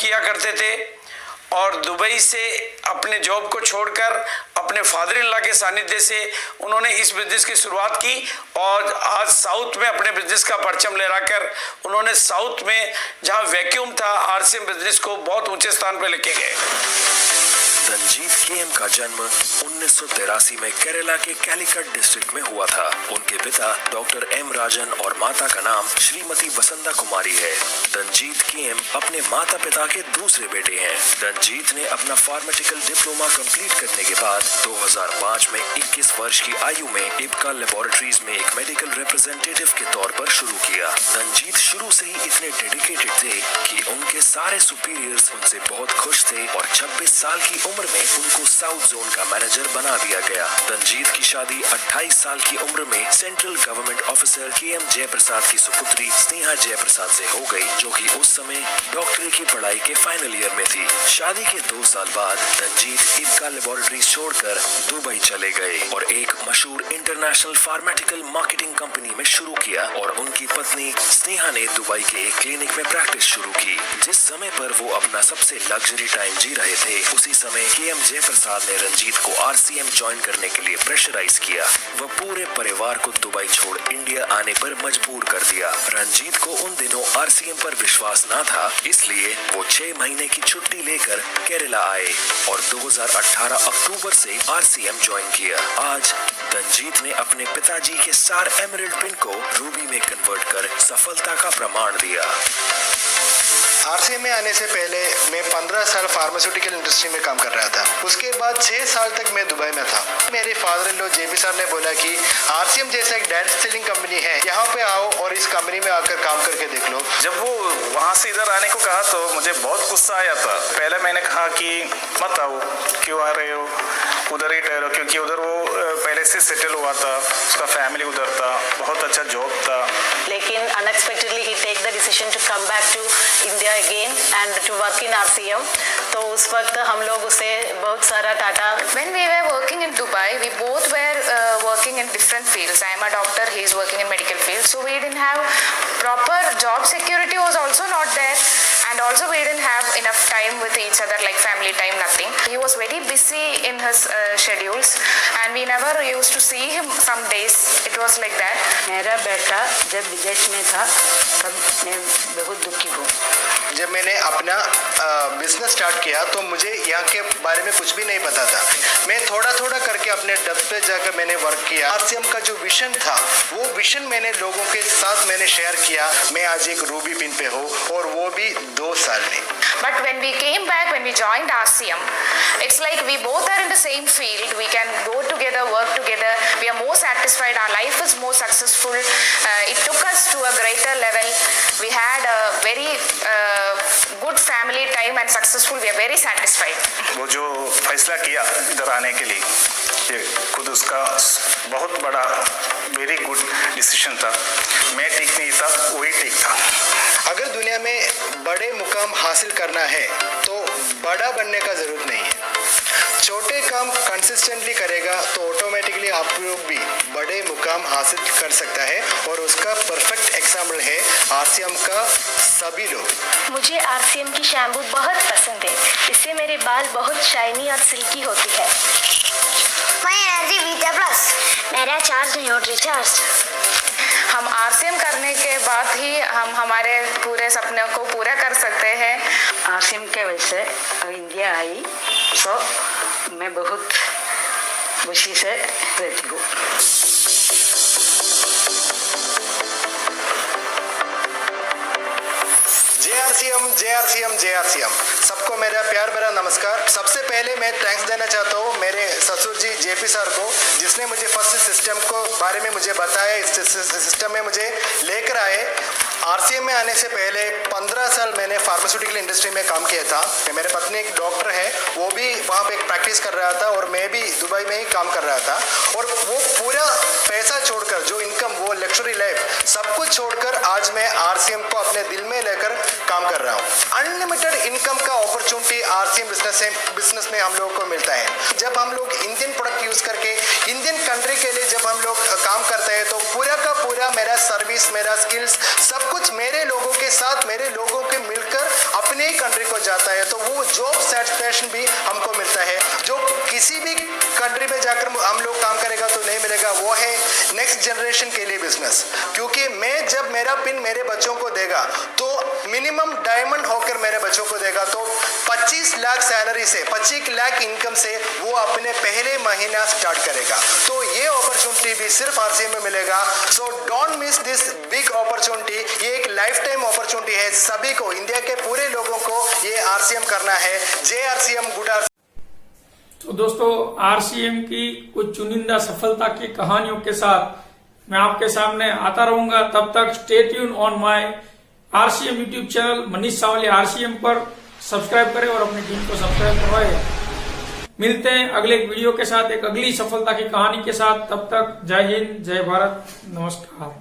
किया करते थे और दुबई से अपने जॉब को छोड़कर अपने फादर इन लॉ के सानिध्य से उन्होंने इस बिजनेस की शुरुआत की और आज साउथ में अपने बिजनेस का परचम लहराकर उन्होंने साउथ में जहां वैक्यूम था आरसीएम बिजनेस को बहुत ऊंचे स्थान पर लेके गए। रंजीत केएम का जन्म 1983 में केरला के कैलीकट डिस्ट्रिक्ट में हुआ था। उनके पिता डॉक्टर एम राजन और माता का नाम श्रीमती वसंता कुमारी है। रंजीत केएम अपने माता पिता के दूसरे बेटे हैं। रंजीत ने अपना फार्मास्यूटिकल डिप्लोमा कंप्लीट करने के बाद 2005 में 21 वर्ष की आयु में इब्का लेबोरेटरीज में एक मेडिकल रिप्रेजेंटेटिव के तौर पर शुरू किया। रंजीत शुरू से ही इतने डेडिकेटेड थे कि उनके सारे सुपीरियर्स उनसे बहुत खुश थे और 26 साल की उम्र में उनको साउथ जोन का मैनेजर बना दिया गया। रंजीत की शादी 28 साल की उम्र में central government officer KM Jayaprasad की सुपुत्री स्नेहा जयप्रसाद से हो गई, जो कि उस समय डॉक्टरी की पढ़ाई के फाइनल ईयर में थी। शादी के 2 साल बाद रंजीत इब्का लेबोरेटरीज छोड़कर दुबई चले गए और एक मशहूर इंटरनेशनल फार्मास्यूटिकल मार्केटिंग कंपनी में शुरू किया और उनकी पत्नी स्नेहा ने दुबई के एक क्लिनिक में प्रैक्टिस शुरू की। जिस समय पर वो अपना सबसे लग्जरी टाइम जी रहे थे, उसी समय केएम जयप्रसाद ने रंजीत को आरसीएम ज्वाइन करने के लिए प्रेशराइज किया। वह पूरे परिवार को दुबई छोड़ इंडिया आने पर मजबूर कर दिया। रंजीत को उन दिनों आरसीएम पर विश्वास न था, इसलिए वो 6 महीने की छुट्टी लेकर केरला आए और 2018 अक्टूबर से आरसीएम ज्वाइन किया। आज रंजीत ने अपने पिताजी के स्टार एमरल्ड पिन को रूबी में कन्वर्ट कर सफलता का प्रमाण दिया। आरसीएम में आने से पहले मैं 15 साल फार्मास्यूटिकल इंडस्ट्री में काम कर रहा था। उसके बाद 6 साल तक मैं दुबई में था। मेरे father in law JP sir ने बोला कि आरसीएम जैसा एक डायरेक्ट सेलिंग कंपनी है, यहाँ पे आओ और इस कंपनी में आकर काम करके देख लो। जब वो वहाँ से इधर आने को कहा तो मुझे बहुत गुस्सा आया था। पहले मैंने कहा कि मत आओ, क्यों आ रहे हो, उधर ही ठहरो, क्योंकि उधर वो पहले से सेटल हुआ था, उसका फैमिली उधर था, बहुत अच्छा जॉब था। लेकिन अनएक्सपेक्टेडली ही take the decision to come back to India again and to work in RCM. तो उस वक्त हम लोग उसे बहुत सारा Tata. When we were working in Dubai, we both were working in different fields. I am a doctor, he is working in medical field. So we didn't have proper job security was also not there. And also we didn't have enough time with each other, like family time, nothing. He was very busy in his schedules and we never used to see him some days. It was like that. मेरा बेटा जब विदेश में था तब मैं बहुत दुखी हूँ। जब मैंने अपना बिजनेस स्टार्ट किया तो मुझे यहाँ के बारे में कुछ भी नहीं पता था। मैं थोड़ा थोड़ा करके अपने डब पे जाकर मैंने वर्क किया। आरसीएम का जो विजन था, वो विजन मैंने लोगों के साथ मैंने शेयर किया। मैं आज एक रूबी पिन पे हूँ और वो भी 2 साल में। But when we came back, when we joined RCM, it's like we both are in the same field. We can go together, work together. We are more satisfied. Our life is more successful. It took us to a greater level. We had a very good family time and successful. We are very satisfied. वो जो फैसला किया इधर आने के लिए, ये खुद उसका बहुत बड़ा वेरी गुड डिसीजन था। मैं ठीक नहीं था, वही ठीक था। अगर दुनिया में बड़े मुकाम हासिल करना है तो बड़ा बनने का ज़रूरत नहीं है। छोटे काम कंसिस्टेंटली करेगा तो ऑटोमेटिकली आप लोग भी बड़े मुकाम हासिल कर सकता है और उसका परफेक्ट एग्जाम्पल है आरसीएम का सभी लोग। मुझे आरसीएम की शैम्पू बहुत पसंद है। इससे मेरे बाल बहुत शाइनी और सिल्की होती है। एनर्जी वीटा प्लस, मेरा चार्ज न्यूट्री चार्ज। हम आरसीएम करने के बाद ही हम हमारे पूरे सपनों को पूरा कर सकते हैं। आरसीएम के वजह से इंडिया आई तो मैं बहुत खुशी से रहती हूँ। जय आरसीएम, जय आरसीएम, जय आरसीएम। सबको मेरा प्यार भरा नमस्कार। सबसे पहले मैं थैंक्स देना चाहता हूँ मेरे ससुर जी जेपी सर को, जिसने मुझे फर्स्ट सिस्टम को बारे में मुझे बताया, इस सिस्टम में मुझे लेकर आए। आरसीएम में आने से पहले 15 साल मैंने फार्मास्यूटिकल इंडस्ट्री में काम किया था। मेरे पत्नी एक डॉक्टर है, वो भी वहाँ पे प्रैक्टिस कर रहा था और मैं भी दुबई में ही काम कर रहा था। और वो पूरा पैसा छोड़कर जो इनकम वो लग्जरी लाइफ सब कुछ छोड़कर आज मैं आरसीएम को अपने दिल में लेकर काम कर रहा हूँ। अनलिमिटेड इनकम का अपॉर्चुनिटी आरसीएम बिजनेस में हम लोगों को मिलता है। जब हम लोग इंडियन प्रोडक्ट यूज करके इंडियन कंट्री के लिए जब हम लोग काम करते हैं तो पूरा का पूरा मेरा सर्विस, मेरा स्किल्स सब कुछ मेरे लोगों के साथ, मेरे लोगों के मिलकर अपने ही कंट्री को जाता है। तो वो जॉब सेटिस्फैक्शन भी हमको मिलता है जो किसी भी कंट्री में जाकर हम लोग काम करेगा तो नहीं मिलेगा। वो है नेक्स्ट जनरेशन के लिए बिजनेस, क्योंकि मैं जब मेरा पिन मेरे बच्चों को देगा तो मिनिमम डायमंड होकर मेरे बच्चों को देगा तो 25 लाख सैलरी से, 25 लाख इनकम से वो अपने पहले महीना स्टार्ट करेगा। तो ये अपॉर्चुनिटी भी सिर्फ आरसीएम में मिलेगा। So don't miss this big opportunity. ये एक लाइफ टाइम अपॉर्चुनिटी है। सभी को, इंडिया के पूरे लोगों को ये आरसीएम करना है। जय आरसीएम, गुड आरसीएम। तो दोस्तों, आरसीएम की कुछ चुनिंदा सफलता की कहानियों के साथ मैं आपके सामने आता रहूंगा। तब तक stay tune on my RCM YouTube channel Manish Savli RCM पर सब्सक्राइब करें और अपनी टीम को सब्सक्राइब करवाएं। मिलते हैं अगले एक वीडियो के साथ, एक अगली सफलता की कहानी के साथ। तब तक जय हिंद, जय भारत, नमस्कार।